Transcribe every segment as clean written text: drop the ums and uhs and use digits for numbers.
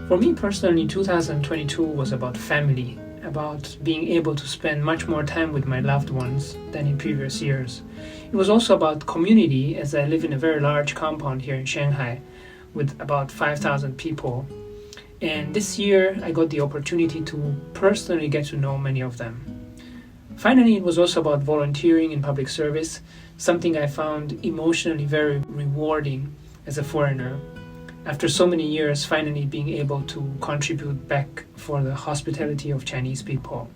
For me personally, 2022 was about family, about being able to spend much more time with my loved ones than in previous years. It was also about community, as I live in a very large compound here in Shanghai with about 5,000 people. And this year I got the opportunity to personally get to know many of them. Finally, it was also about volunteering in public service, something I found emotionally very rewarding as a foreigner. After so many years, finally being able to contribute back for the hospitality of Chinese people.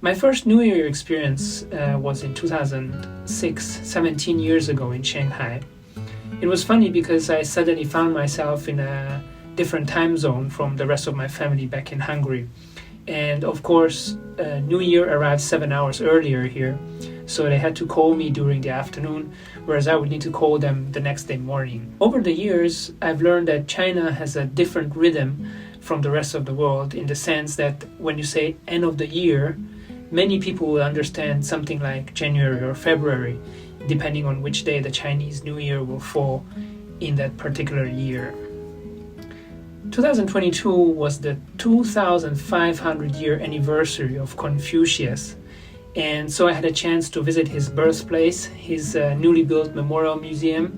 My first New Year experience was in 2006, 17 years ago in Shanghai. It was funny because I suddenly found myself in a different time zone from the rest of my family back in Hungary. And of course, New Year arrived 7 hours earlier here, so they had to call me during the afternoon, whereas I would need to call them the next day morning. Over the years, I've learned that China has a different rhythm from the rest of the world, in the sense that when you say end of the year, many people will understand something like January or February, depending on which day the Chinese New Year will fall in that particular year. 2022 was the 2,500-year anniversary of Confucius, and so I had a chance to visit his birthplace, his newly built memorial museum,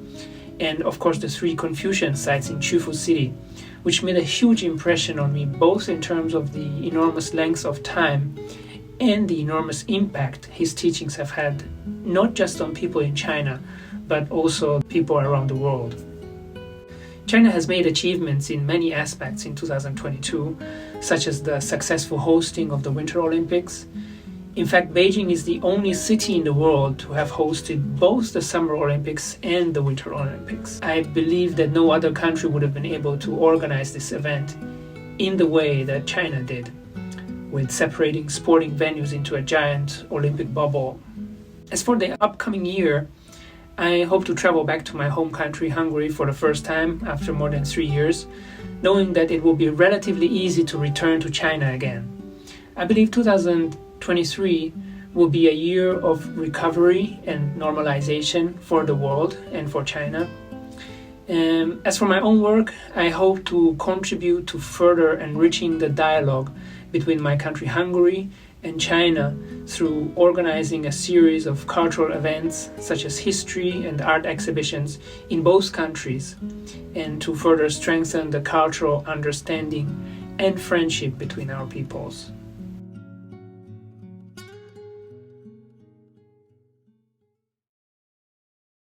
and of course the 3 Confucian sites in Qufu City, which made a huge impression on me, both in terms of the enormous length of time and the enormous impact his teachings have had, not just on people in China, but also people around the world. China has made achievements in many aspects in 2022, such as the successful hosting of the Winter Olympics. In fact, Beijing is the only city in the world to have hosted both the Summer Olympics and the Winter Olympics. I believe that no other country would have been able to organize this event in the way that China did, with separating sporting venues into a giant Olympic bubble. As for the upcoming year, I hope to travel back to my home country, Hungary, for the first time after more than 3 years, knowing that it will be relatively easy to return to China again. I believe 2023 will be a year of recovery and normalization for the world and for China. As for my own work, I hope to contribute to further enriching the dialogue between my country, Hungary, and China through organizing a series of cultural events such as history and art exhibitions in both countries, and to further strengthen the cultural understanding and friendship between our peoples.